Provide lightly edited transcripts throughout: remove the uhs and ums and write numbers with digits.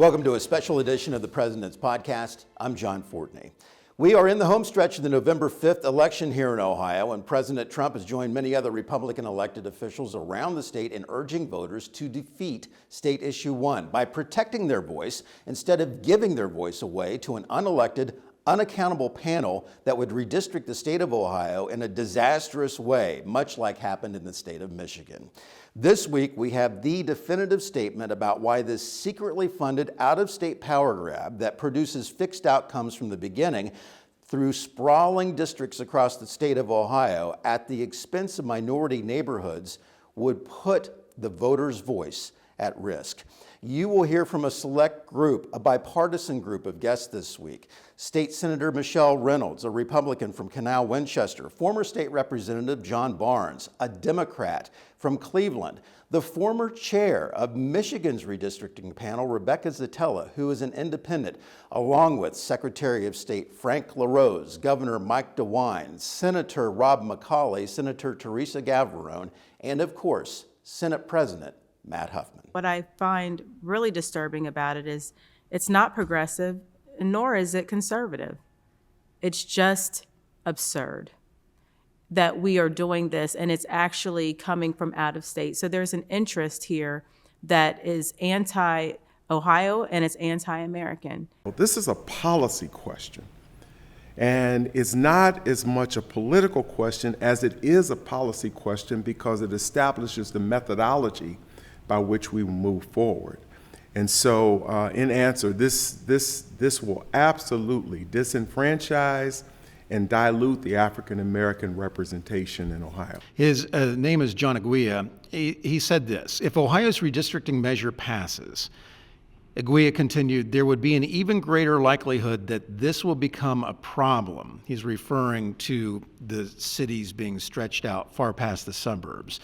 Welcome to a special edition of the President's Podcast. I'm John Fortney. We are in the home stretch of the November 5th election here in Ohio, and President Trump has joined many other Republican elected officials around the state in urging voters to defeat State Issue 1 by protecting their voice instead of giving their voice away to an unelected, unaccountable panel that would redistrict the state of Ohio in a disastrous way, much like happened in the state of Michigan. This week, we have the definitive statement about why this secretly funded out-of-state power grab that produces fixed outcomes from the beginning through sprawling districts across the state of Ohio at the expense of minority neighborhoods would put the voter's voice at risk. You will hear from a select group, a bipartisan group of guests this week. State Senator Michelle Reynolds, a Republican from Canal-Winchester, former State Representative John Barnes, a Democrat from Cleveland, the former chair of Michigan's redistricting panel, Rebecca Zitella, who is an independent, along with Secretary of State Frank LaRose, Governor Mike DeWine, Senator Rob McCauley, Senator Teresa Gavarone, and of course, Senate President Matt Huffman. What I find really disturbing about it is it's not progressive, nor is it conservative. It's just absurd that we are doing this, and it's actually coming from out of state. So there's an interest here that is anti-Ohio and it's anti-American. Well, this is a policy question, and it's not as much a political question as it is a policy question because it establishes the methodology by which we move forward. And so in answer, this will absolutely disenfranchise and dilute the African-American representation in Ohio. His name is John Aguirre. He said this: if Ohio's redistricting measure passes, Aguirre continued, there would be an even greater likelihood that this will become a problem. He's referring to the cities being stretched out far past the suburbs.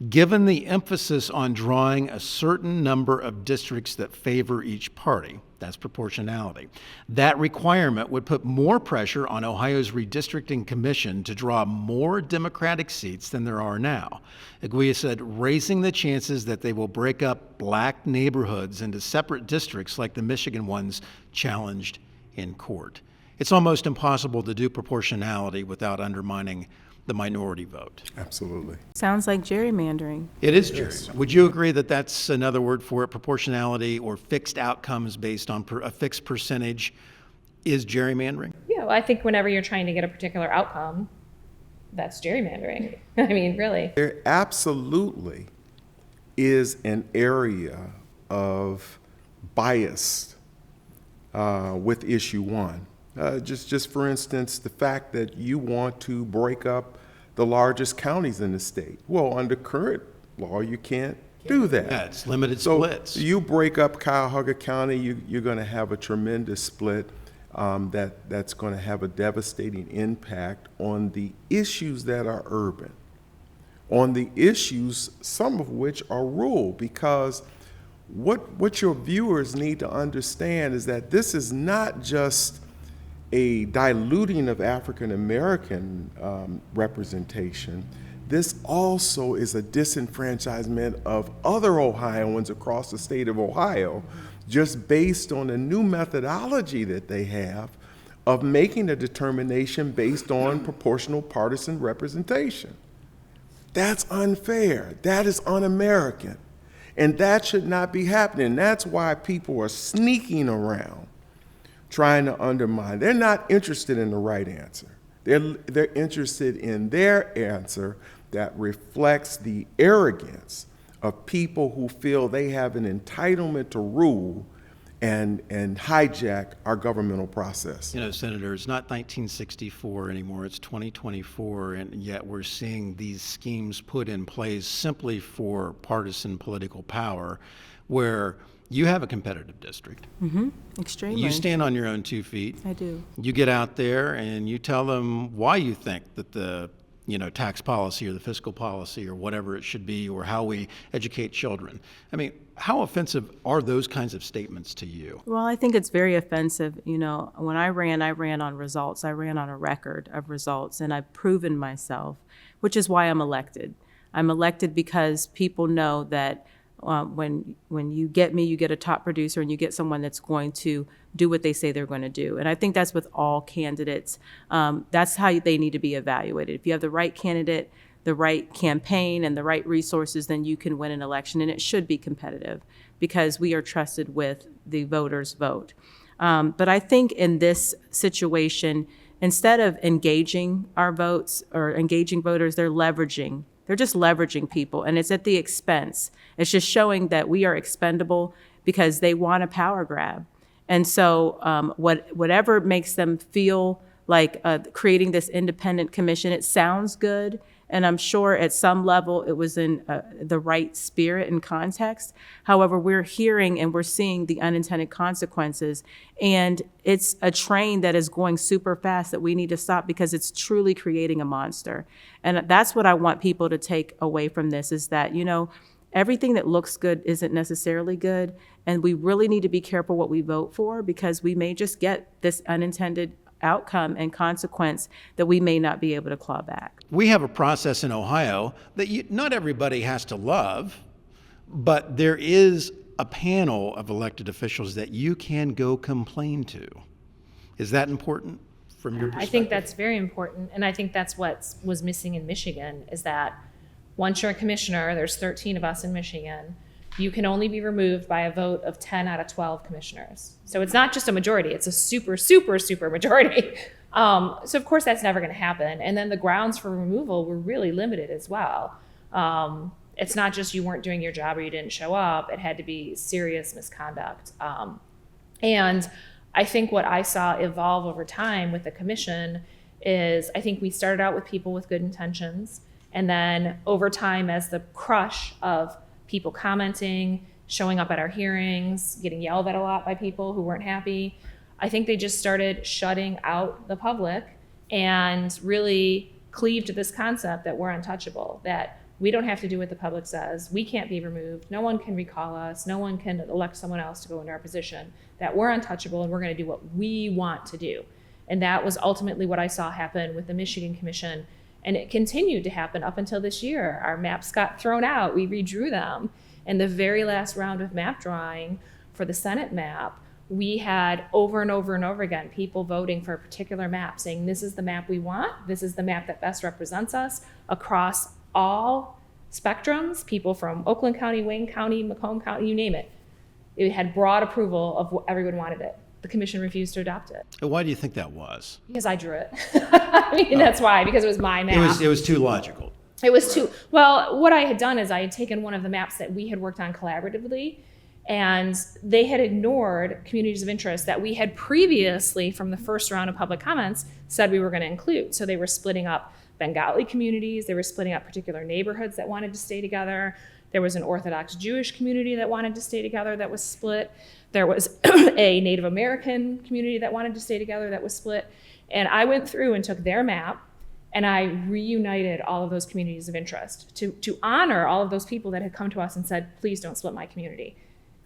Given the emphasis on drawing a certain number of districts that favor each party, that's proportionality, that requirement would put more pressure on Ohio's redistricting commission to draw more Democratic seats than there are now. Aguirre said, raising the chances that they will break up black neighborhoods into separate districts like the Michigan ones challenged in court. It's almost impossible to do proportionality without undermining the minority vote. Absolutely. Sounds like gerrymandering. It is gerrymandering. Would you agree that that's another word for it? Proportionality or fixed outcomes based on a fixed percentage is gerrymandering? Yeah, well, I think whenever you're trying to get a particular outcome, that's gerrymandering. I mean, really. There absolutely is an area of bias with issue 1. Just for instance, the fact that you want to break up the largest counties in the state. Well, under current law, you can't do that. Yeah, it's limited so splits. You break up Cuyahoga County, you're going to have a tremendous split that's going to have a devastating impact on the issues that are urban, on the issues, some of which are rural, because what your viewers need to understand is that this is not just a diluting of African American representation. This also is a disenfranchisement of other Ohioans across the state of Ohio, just based on a new methodology that they have of making a determination based on proportional partisan representation. That's unfair. That is un-American. And that should not be happening. That's why people are sneaking around trying to undermine. They're not interested in the right answer. They're interested in their answer that reflects the arrogance of people who feel they have an entitlement to rule and hijack our governmental process. You know, Senator, it's not 1964 anymore, it's 2024, and yet we're seeing these schemes put in place simply for partisan political power, where you have a competitive district. Mm-hmm. Extremely. You stand on your own 2 feet. I do. You get out there and you tell them why you think that the tax policy or the fiscal policy or whatever it should be, or how we educate children. I mean, how offensive are those kinds of statements to you? Well, I think it's very offensive. You know, when I ran on results. I ran on a record of results, and I've proven myself, which is why I'm elected. I'm elected because people know that When you get me, you get a top producer, and you get someone that's going to do what they say they're going to do. And I think that's with all candidates. That's how they need to be evaluated. If you have the right candidate, the right campaign, and the right resources, then you can win an election. And it should be competitive because we are trusted with the voters' vote. But I think in this situation, instead of engaging our votes or engaging voters, they're just leveraging people, and it's at the expense. It's just showing that we are expendable because they want a power grab. And so whatever makes them feel like creating this independent commission, it sounds good, and I'm sure at some level it was in the right spirit and context. However, we're hearing and we're seeing the unintended consequences, and it's a train that is going super fast that we need to stop because it's truly creating a monster. And that's what I want people to take away from this, is that, everything that looks good isn't necessarily good, and we really need to be careful what we vote for because we may just get this unintended outcome and consequence that we may not be able to claw back. We have a process in Ohio that not everybody has to love, but there is a panel of elected officials that you can go complain to. Is that important from your perspective? I think that's very important, and I think that's what was missing in Michigan, is that once you're a commissioner, there's 13 of us in Michigan, you can only be removed by a vote of 10 out of 12 commissioners. So it's not just a majority, it's a super, super, super majority. So of course that's never gonna happen. And then the grounds for removal were really limited as well. It's not just you weren't doing your job or you didn't show up, it had to be serious misconduct. And I think what I saw evolve over time with the commission is, I think we started out with people with good intentions, and then over time, as the crush of people commenting, showing up at our hearings, getting yelled at a lot by people who weren't happy, I think they just started shutting out the public and really cleaved to this concept that we're untouchable, that we don't have to do what the public says, we can't be removed, no one can recall us, no one can elect someone else to go into our position, that we're untouchable and we're gonna do what we want to do. And that was ultimately what I saw happen with the Michigan Commission. And it continued to happen up until this year. Our maps got thrown out, we redrew them. And the very last round of map drawing for the Senate map, we had over and over and over again, people voting for a particular map, saying this is the map we want, this is the map that best represents us across all spectrums, people from Oakland County, Wayne County, Macomb County, you name it. It had broad approval of what everyone wanted it. The commission refused to adopt it. Why do you think that was? Because I drew it. I mean, that's why, because it was my map. It was too logical. It was too, well, what I had done is I had taken one of the maps that we had worked on collaboratively, and they had ignored communities of interest that we had previously, from the first round of public comments, said we were going to include. So they were splitting up Bengali communities, they were splitting up particular neighborhoods that wanted to stay together. There was an Orthodox Jewish community that wanted to stay together that was split. There was a Native American community that wanted to stay together that was split. And I went through and took their map and I reunited all of those communities of interest to honor all of those people that had come to us and said, please don't split my community.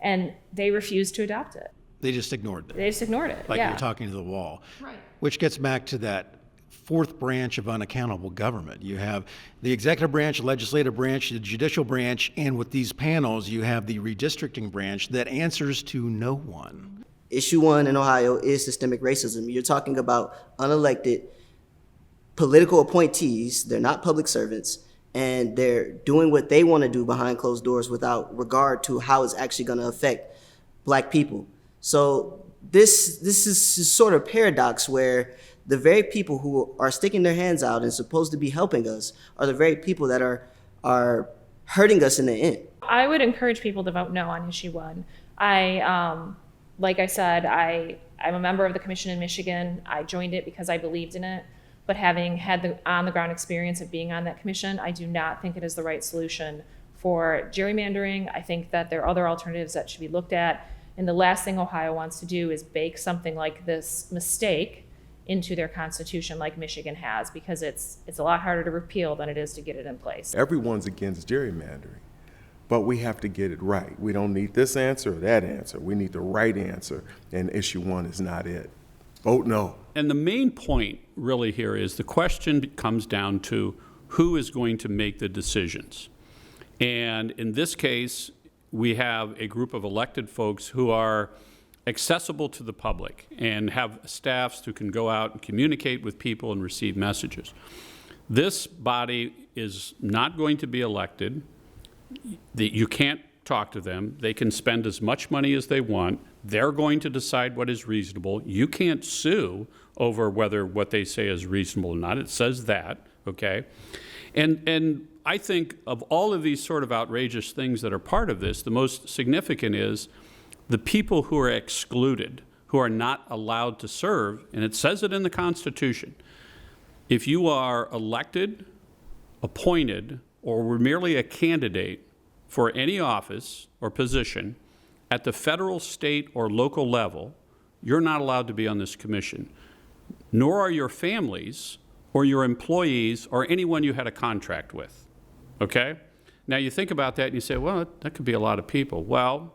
And they refused to adopt it. They just ignored it. They just ignored it, Like yeah. you're talking to the wall. Right. Which gets back to that fourth branch of unaccountable government. You have the executive branch, the legislative branch, the judicial branch, and with these panels, you have the redistricting branch that answers to no one. Issue one in Ohio is systemic racism. You're talking about unelected political appointees. They're not public servants, and they're doing what they want to do behind closed doors without regard to how it's actually going to affect Black people. So this is sort of paradox where the very people who are sticking their hands out and supposed to be helping us are the very people that are hurting us in the end. I would encourage people to vote no on issue one. Like I said, I'm a member of the commission in Michigan. I joined it because I believed in it. But having had the on-the-ground experience of being on that commission, I do not think it is the right solution for gerrymandering. I think that there are other alternatives that should be looked at. And the last thing Ohio wants to do is bake something like this mistake into their constitution like Michigan has, because it's a lot harder to repeal than it is to get it in place. Everyone's against gerrymandering, but we have to get it right. We don't need this answer or that answer. We need the right answer, and issue one is not it. Vote no. And the main point really here is the question comes down to who is going to make the decisions. And in this case, we have a group of elected folks who are accessible to the public and have staffs who can go out and communicate with people and receive messages. This body is not going to be elected. You can't talk to them. They can spend as much money as they want. They're going to decide what is reasonable. You can't sue over whether what they say is reasonable or not. It says that, okay? And I think of all of these sort of outrageous things that are part of this, the most significant is the people who are excluded, who are not allowed to serve, and it says it in the Constitution. If you are elected, appointed, or were merely a candidate for any office or position at the federal, state, or local level, you're not allowed to be on this commission, nor are your families or your employees or anyone you had a contract with, okay? Now you think about that and you say, well, that could be a lot of people. Well,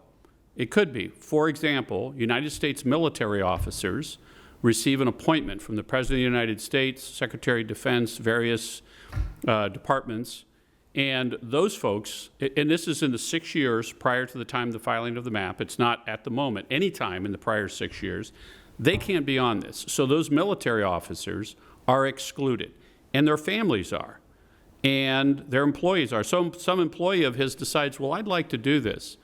it could be. For example, United States military officers receive an appointment from the President of the United States, Secretary of Defense, various departments, and those folks, and this is in the 6 years prior to the time of the filing of the map, it's not at the moment, any time in the prior 6 years, they can't be on this. So those military officers are excluded, and their families are, and their employees are. So some employee of his decides, well, I'd like to do this.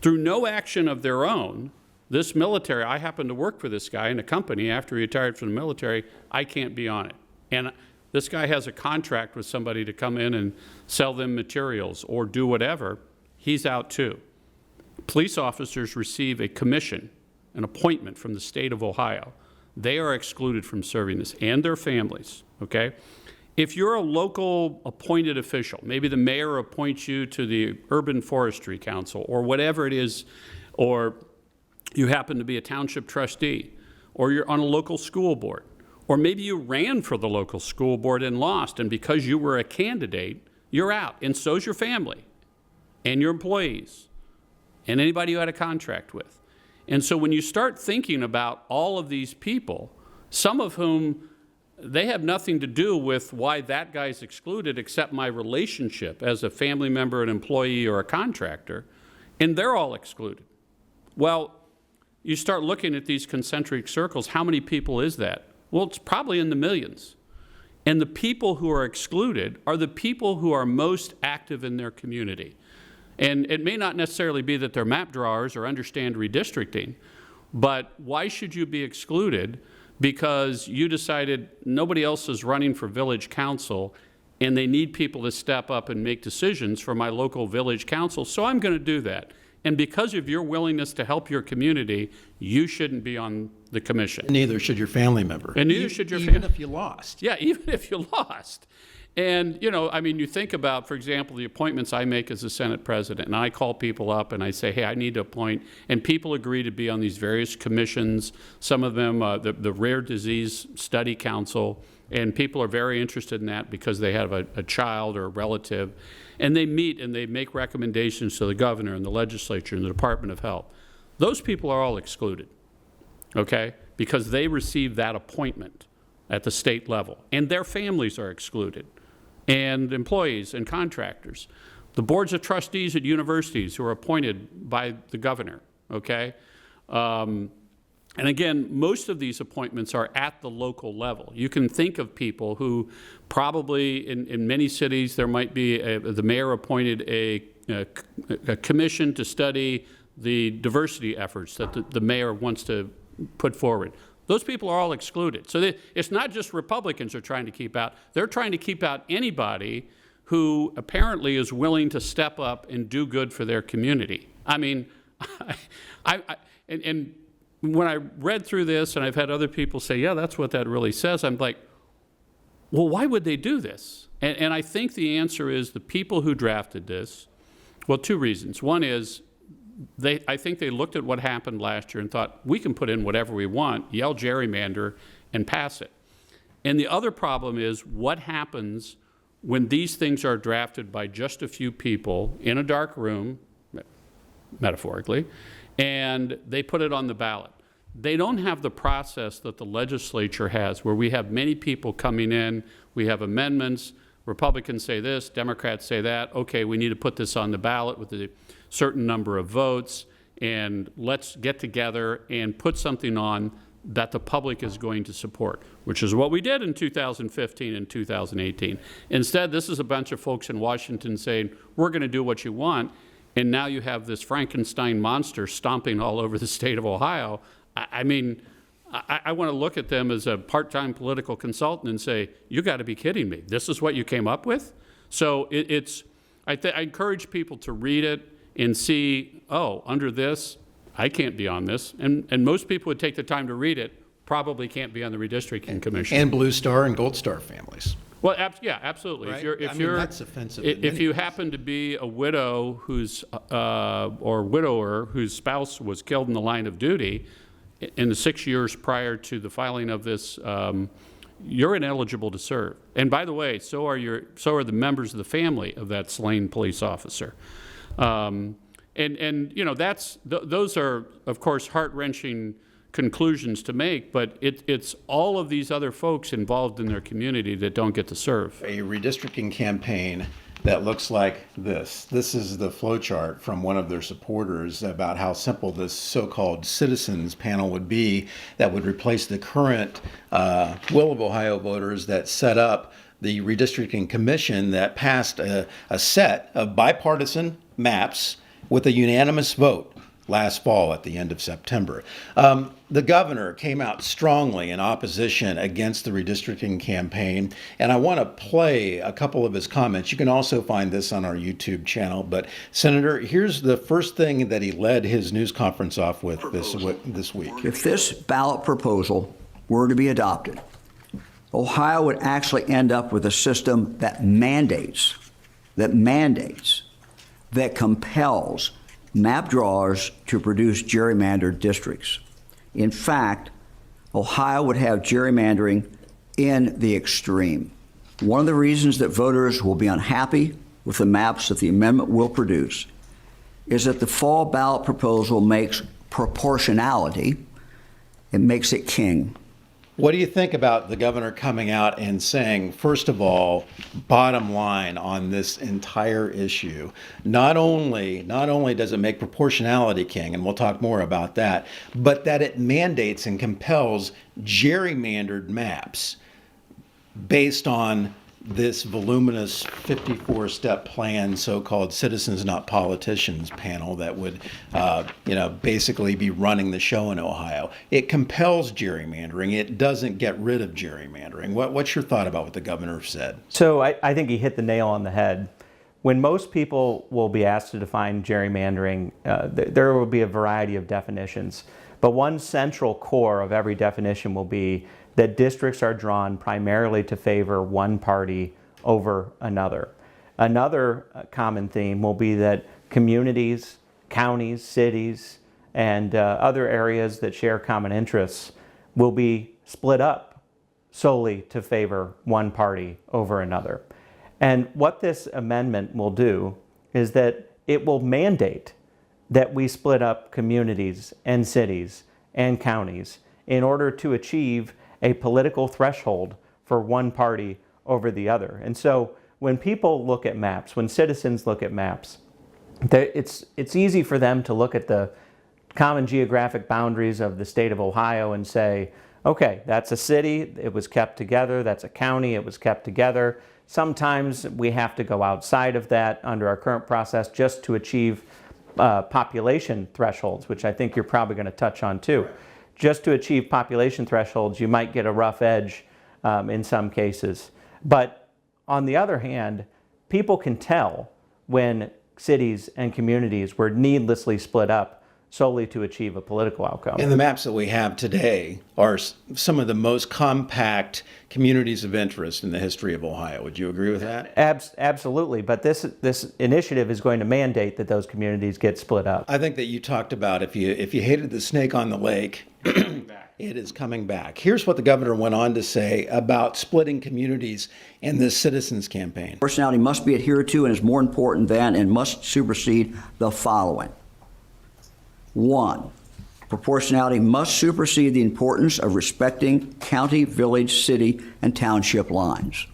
Through no action of their own, this military, I happen to work for this guy in a company after he retired from the military, I can't be on it. And this guy has a contract with somebody to come in and sell them materials or do whatever, he's out too. Police officers receive a commission, an appointment from the state of Ohio. They are excluded from serving this, and their families, okay? If you're a local appointed official, maybe the mayor appoints you to the Urban Forestry Council or whatever it is, or you happen to be a township trustee, or you're on a local school board, or maybe you ran for the local school board and lost, and because you were a candidate, you're out, and so's your family, and your employees, and anybody you had a contract with. And so when you start thinking about all of these people, some of whom they have nothing to do with why that guy's excluded except my relationship as a family member, an employee, or a contractor, and they're all excluded. Well, you start looking at these concentric circles, how many people is that? Well, it's probably in the millions. And the people who are excluded are the people who are most active in their community. And it may not necessarily be that they're map drawers or understand redistricting, but why should you be excluded? Because you decided nobody else is running for village council and they need people to step up and make decisions for my local village council, so I'm going to do that. And because of your willingness to help your community, you shouldn't be on the commission. Neither should your family member. And neither should your family. Even if you lost. Yeah, even if you lost. And, you know, I mean, you think about, for example, the appointments I make as a Senate president, and I call people up and I say, hey, I need to appoint, and people agree to be on these various commissions, some of them, the Rare Disease Study Council, and people are very interested in that because they have a child or a relative, and they meet and they make recommendations to the governor and the legislature and the Department of Health. Those people are all excluded, okay, because they receive that appointment at the state level, and their families are excluded, and employees and contractors. The boards of trustees at universities who are appointed by the governor, okay? And again, most of these appointments are at the local level. You can think of people who probably in many cities there might be the mayor appointed a commission to study the diversity efforts that the mayor wants to put forward. Those people are all excluded. So it's not just Republicans are trying to keep out. They're trying to keep out anybody who apparently is willing to step up and do good for their community. I mean, and when I read through this, and I've had other people say, yeah, that's what that really says, I'm like, well, why would they do this? And I think the answer is the people who drafted this, well, two reasons. One is I think they looked at what happened last year and thought, we can put in whatever we want, yell gerrymander, and pass it. And the other problem is what happens when these things are drafted by just a few people in a dark room, metaphorically, and they put it on the ballot. They don't have the process that the legislature has, where we have many people coming in, we have amendments, Republicans say this, Democrats say that. Okay, we need to put this on the ballot with a certain number of votes, and let's get together and put something on that the public is going to support, which is what we did in 2015 and 2018. Instead, this is a bunch of folks in Washington saying, we're going to do what you want, and now you have this Frankenstein monster stomping all over the state of Ohio. I mean, I want to look at them as a part-time political consultant and say, you got to be kidding me. This is what you came up with? So I encourage people to read it and see, oh, under this, I can't be on this. And most people would take the time to read it, probably can't be on the Redistricting Commission. And Blue Star and Gold Star families. Well, yeah, absolutely. Right? That's offensive. If you happen to be a widow or widower whose spouse was killed in the line of duty in the 6 years prior to the filing of this, you're ineligible to serve. And by the way, so are the members of the family of that slain police officer. And you know, those are, of course, heart-wrenching conclusions to make, but it's all of these other folks involved in their community that don't get to serve. A redistricting campaign that looks like this. This is the flow chart from one of their supporters about how simple this so-called citizens panel would be that would replace the current will of Ohio voters that set up the Redistricting Commission that passed a set of bipartisan maps with a unanimous vote last fall at the end of September. The governor came out strongly in opposition against the redistricting campaign, and I want to play a couple of his comments. You can also find this on our YouTube channel, but Senator, here's the first thing that he led his news conference off with this week. If this ballot proposal were to be adopted, Ohio would actually end up with a system that mandates, that compels map drawers to produce gerrymandered districts. In fact, Ohio would have gerrymandering in the extreme. One of the reasons that voters will be unhappy with the maps that the amendment will produce is that the fall ballot proposal makes proportionality, it makes it king. What do you think about the governor coming out and saying, first of all, bottom line on this entire issue, not only does it make proportionality king, and we'll talk more about that, but that it mandates and compels gerrymandered maps based on this voluminous 54-step plan, so-called Citizens Not Politicians panel that would, basically be running the show in Ohio. It compels gerrymandering. It doesn't get rid of gerrymandering. What's your thought about what the governor said? So I think he hit the nail on the head. When most people will be asked to define gerrymandering, there will be a variety of definitions. But one central core of every definition will be that districts are drawn primarily to favor one party over another. Another common theme will be that communities, counties, cities, and other areas that share common interests will be split up solely to favor one party over another. And what this amendment will do is that it will mandate that we split up communities and cities and counties in order to achieve a political threshold for one party over the other. And so when people look at maps, when citizens look at maps, it's easy for them to look at the common geographic boundaries of the state of Ohio and say, okay, that's a city, it was kept together, that's a county, it was kept together. Sometimes we have to go outside of that under our current process just to achieve population thresholds, which I think you're probably going to touch on too. Just to achieve population thresholds, you might get a rough edge in some cases. But on the other hand, people can tell when cities and communities were needlessly split up solely to achieve a political outcome. And the maps that we have today are some of the most compact communities of interest in the history of Ohio. Would you agree with that? Absolutely, but this initiative is going to mandate that those communities get split up. I think that you talked about if you hated the snake on the lake, it is coming back. Here's what the governor went on to say about splitting communities in this citizens campaign. Proportionality must be adhered to and is more important than and must supersede the following. 1, proportionality must supersede the importance of respecting county, village, city, and township lines.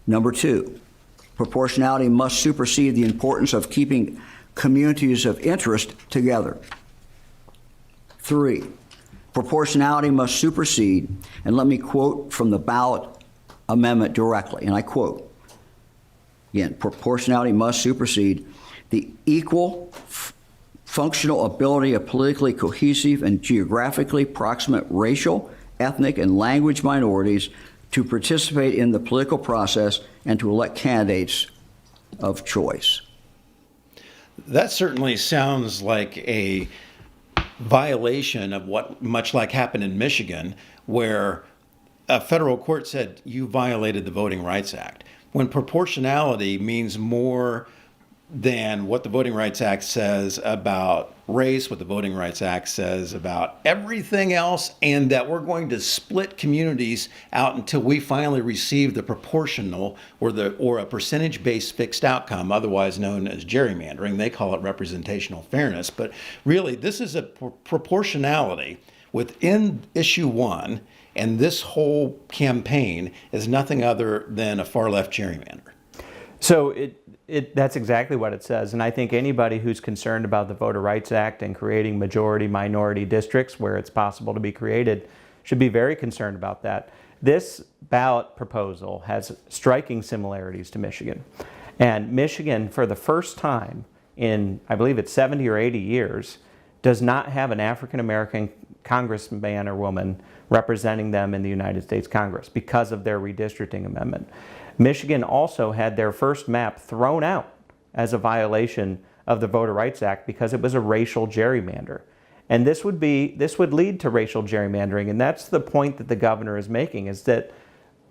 Number 2, proportionality must supersede the importance of keeping communities of interest together. 3, proportionality must supersede, and let me quote from the ballot amendment directly, and I quote, again, proportionality must supersede the equal functional ability of politically cohesive and geographically proximate racial, ethnic, and language minorities to participate in the political process and to elect candidates of choice. That certainly sounds like a violation of what much like happened in Michigan, where a federal court said you violated the Voting Rights Act, when proportionality means more than what the Voting Rights Act says about race, what the Voting Rights Act says about everything else, and that we're going to split communities out until we finally receive the proportional or a percentage-based fixed outcome, otherwise known as gerrymandering. They call it representational fairness, but really this is a proportionality within issue 1, and this whole campaign is nothing other than a far-left gerrymander. So that's exactly what it says, and I think anybody who's concerned about the Voter Rights Act and creating majority-minority districts where it's possible to be created should be very concerned about that. This ballot proposal has striking similarities to Michigan, and Michigan, for the first time in, I believe it's 70 or 80 years, does not have an African-American congressman or woman representing them in the United States Congress because of their redistricting amendment. Michigan also had their first map thrown out as a violation of the Voter Rights Act because it was a racial gerrymander. And this would lead to racial gerrymandering, and that's the point that the governor is making, is that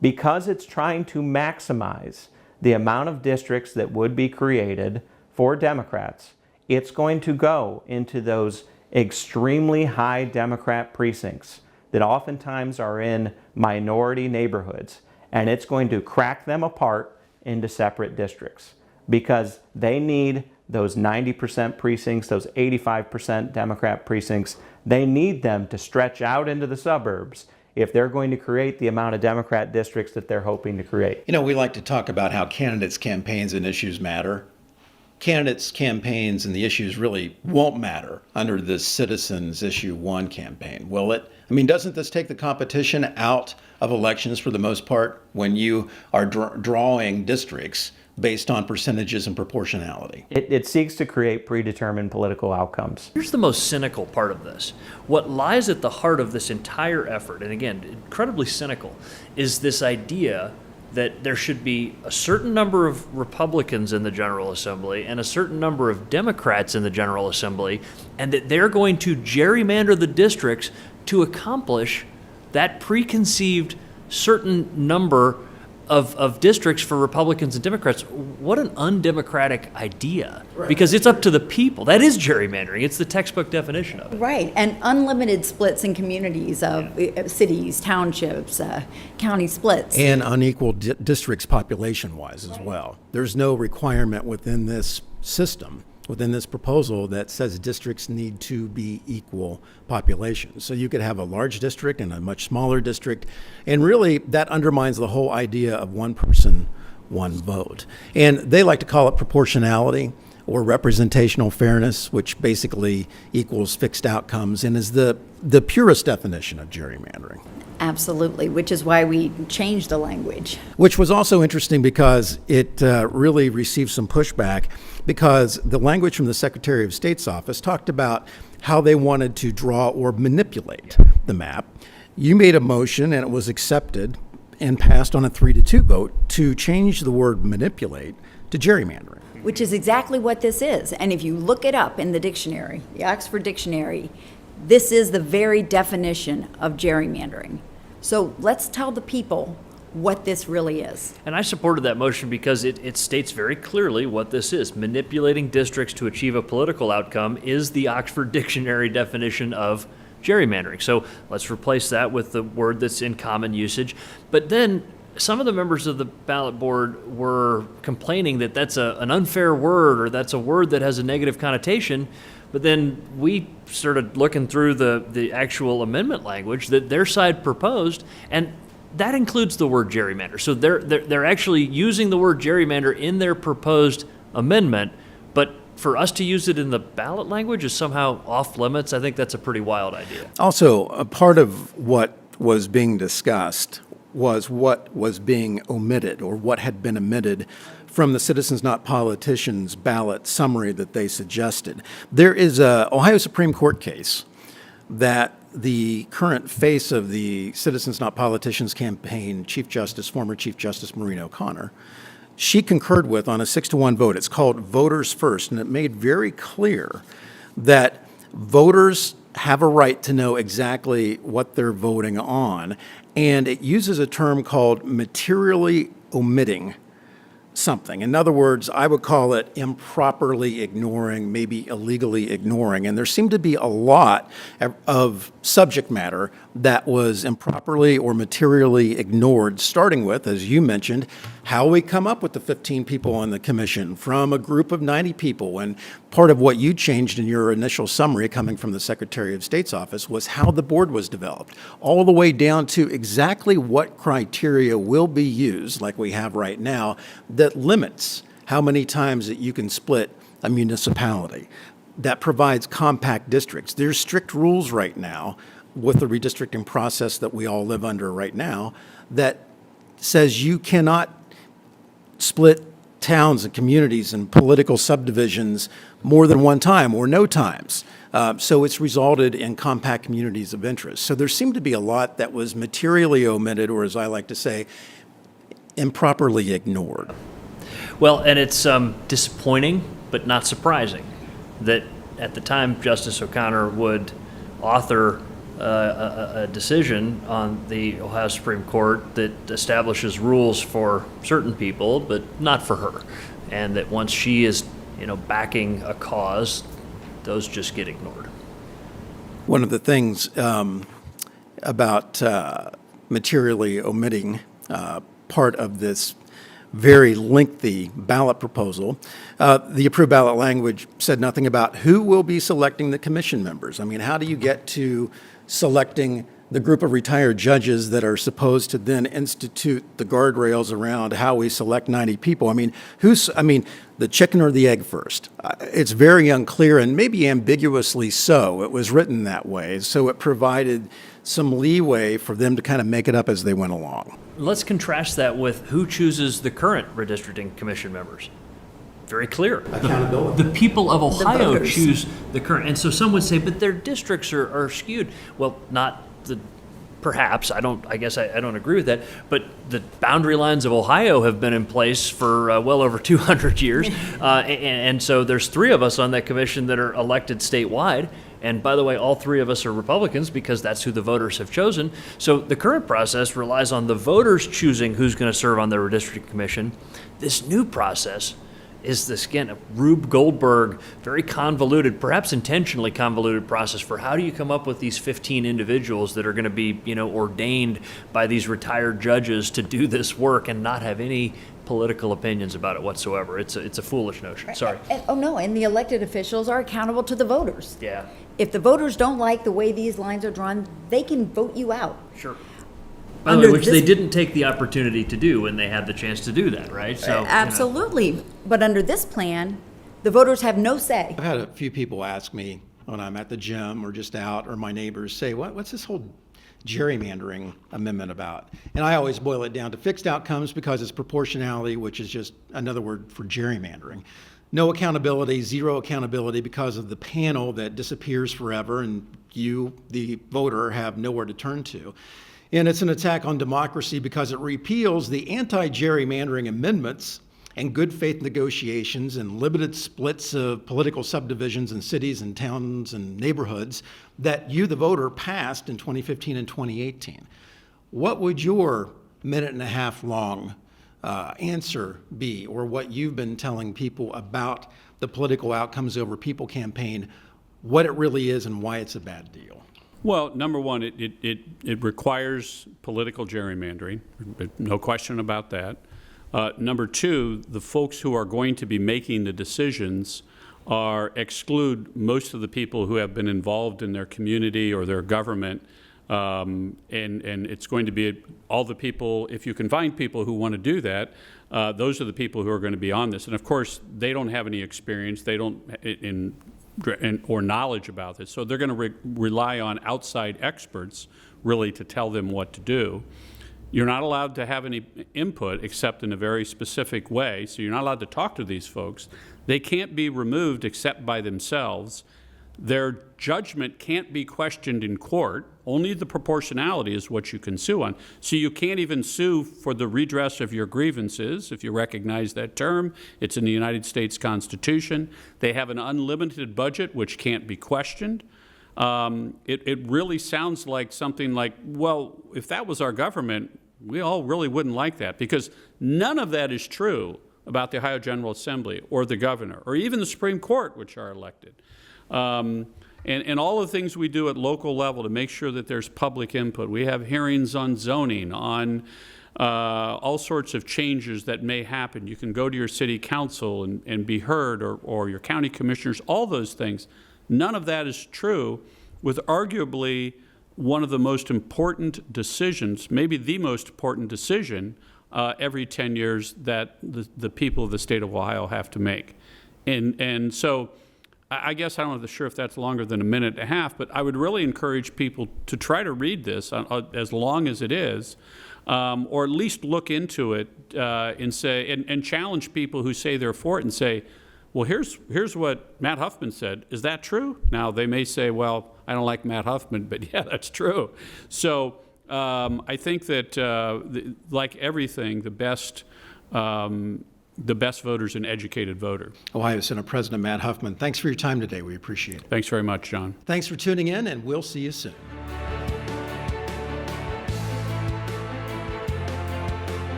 because it's trying to maximize the amount of districts that would be created for Democrats, it's going to go into those extremely high Democrat precincts that oftentimes are in minority neighborhoods, and it's going to crack them apart into separate districts because they need those 90% precincts, those 85% Democrat precincts. They need them to stretch out into the suburbs if they're going to create the amount of Democrat districts that they're hoping to create. You know, we like to talk about how candidates' campaigns and issues matter. Candidates' campaigns and the issues really won't matter under the Citizens Issue 1 campaign, will it? I mean, doesn't this take the competition out of elections for the most part when you are drawing districts based on percentages and proportionality? It seeks to create predetermined political outcomes. Here's the most cynical part of this. What lies at the heart of this entire effort, and again, incredibly cynical, is this idea that there should be a certain number of Republicans in the General Assembly and a certain number of Democrats in the General Assembly, and that they're going to gerrymander the districts to accomplish that preconceived certain number of districts for Republicans and Democrats. What an undemocratic idea. Right. Because it's up to the people. That is gerrymandering. It's the textbook definition of it. Right, and unlimited splits in communities of cities, townships, county splits. And unequal districts population-wise as well. There's no requirement within this system, within this proposal, that says districts need to be equal population. So you could have a large district and a much smaller district, and really that undermines the whole idea of one person, one vote. And they like to call it proportionality or representational fairness, which basically equals fixed outcomes and is the purest definition of gerrymandering. Absolutely, which is why we changed the language. Which was also interesting because it really received some pushback, because the language from the Secretary of State's office talked about how they wanted to draw or manipulate the map. You made a motion and it was accepted and passed on a 3-2 vote to change the word manipulate to gerrymandering. Which is exactly what this is. And if you look it up in the dictionary, the Oxford Dictionary, this is the very definition of gerrymandering. So let's tell the people what this really is. And I supported that motion because it states very clearly what this is. Manipulating districts to achieve a political outcome is the Oxford Dictionary definition of gerrymandering. So let's replace that with the word that's in common usage. But then some of the members of the ballot board were complaining that that's an unfair word, or that's a word that has a negative connotation. But then we started looking through the actual amendment language that their side proposed, and that includes the word gerrymander. So they're actually using the word gerrymander in their proposed amendment, but for us to use it in the ballot language is somehow off limits. I think that's a pretty wild idea. Also, a part of what was being discussed was what was being omitted or what had been omitted from the Citizens Not Politicians ballot summary that they suggested. There is a Ohio Supreme Court case that the current face of the Citizens Not Politicians campaign, former Chief Justice Maureen O'Connor, she concurred with on a 6-1 vote. It's called Voters First, and it made very clear that voters have a right to know exactly what they're voting on, and it uses a term called materially omitting something. In other words, I would call it improperly ignoring, maybe illegally ignoring. And there seemed to be a lot of subject matter that was improperly or materially ignored, starting with, as you mentioned, how we come up with the 15 people on the commission from a group of 90 people. And part of what you changed in your initial summary coming from the Secretary of State's office was how the board was developed, all the way down to exactly what criteria will be used, like we have right now, that limits how many times that you can split a municipality, that provides compact districts. There's strict rules right now with the redistricting process that we all live under right now that says you cannot split towns and communities and political subdivisions more than one time or no times. So it's resulted in compact communities of interest. So there seemed to be a lot that was materially omitted, or as I like to say, improperly ignored. Well, and it's disappointing, but not surprising, that at the time Justice O'Connor would author a decision on the Ohio Supreme Court that establishes rules for certain people, but not for her, and that once she is, backing a cause, those just get ignored. One of the things about materially omitting part of this very lengthy ballot proposal, the approved ballot language said nothing about who will be selecting the commission members. I mean, how do you get to selecting the group of retired judges that are supposed to then institute the guardrails around how we select 90 people? I mean, the chicken or the egg first? It's very unclear and maybe ambiguously so. It was written that way, so it provided some leeway for them to kind of make it up as they went along. Let's contrast that with who chooses the current redistricting commission members. Very clear. Accountability. The people of Ohio voters. choose the current. And so some would say, but their districts are skewed. Well, perhaps, I don't agree with that, but the boundary lines of Ohio have been in place for well over 200 years. And so there's 3 of us on that commission that are elected statewide. And by the way, all 3 of us are Republicans because that's who the voters have chosen. So the current process relies on the voters choosing who's going to serve on the redistricting commission. This new process is this, again, a Rube Goldberg, very convoluted, perhaps intentionally convoluted process for how do you come up with these 15 individuals that are going to be, ordained by these retired judges to do this work and not have any political opinions about it whatsoever. It's a foolish notion. Sorry. And the elected officials are accountable to the voters. Yeah. If the voters don't like the way these lines are drawn, they can vote you out. Sure. By the way, which they didn't take the opportunity to do when they had the chance to do that, right? So Absolutely. But under this plan, the voters have no say. I've had a few people ask me when I'm at the gym or just out, or my neighbors say, what's this whole gerrymandering amendment about? And I always boil it down to fixed outcomes because it's proportionality, which is just another word for gerrymandering. No accountability, zero accountability because of the panel that disappears forever and you, the voter, have nowhere to turn to. And it's an attack on democracy because it repeals the anti-gerrymandering amendments and good faith negotiations and limited splits of political subdivisions in cities and towns and neighborhoods that you, the voter, passed in 2015 and 2018. What would your minute-and-a-half long answer be, or what you've been telling people about the political outcomes over people campaign, what it really is and why it's a bad deal? Well, number one, it requires political gerrymandering, no question about that. Number 2, the folks who are going to be making the decisions exclude most of the people who have been involved in their community or their government And it's going to be all the people, if you can find people who want to do that, those are the people who are going to be on this. And of course, they don't have any experience, they don't or knowledge about this. So they're going to rely on outside experts really to tell them what to do. You're not allowed to have any input except in a very specific way. So you're not allowed to talk to these folks. They can't be removed except by themselves. Their judgment can't be questioned in court. Only the proportionality is what you can sue on. So you can't even sue for the redress of your grievances, if you recognize that term. It's in the United States Constitution. They have an unlimited budget, which can't be questioned. It really sounds like something like, well, if that was our government, we all really wouldn't like that, because none of that is true about the Ohio General Assembly or the governor or even the Supreme Court, which are elected. And all the things we do at local level to make sure that there's public input. We have hearings on zoning, on all sorts of changes that may happen. You can go to your city council and be heard, or your county commissioners, all those things. None of that is true with arguably one of the most important decisions, maybe the most important decision every 10 years that the people of the state of Ohio have to make. And so I guess I'm not sure if that's longer than a minute and a half, but I would really encourage people to try to read this as long as it is, or at least look into it and say, and challenge people who say they're for it and say, well, here's what Matt Huffman said. Is that true? Now, they may say, well, I don't like Matt Huffman, but yeah, that's true. So I think that, like everything, the best voter is an educated voter. Ohio Senate President Matt Huffman, thanks for your time today. We appreciate it. Thanks very much, John. Thanks for tuning in, and we'll see you soon.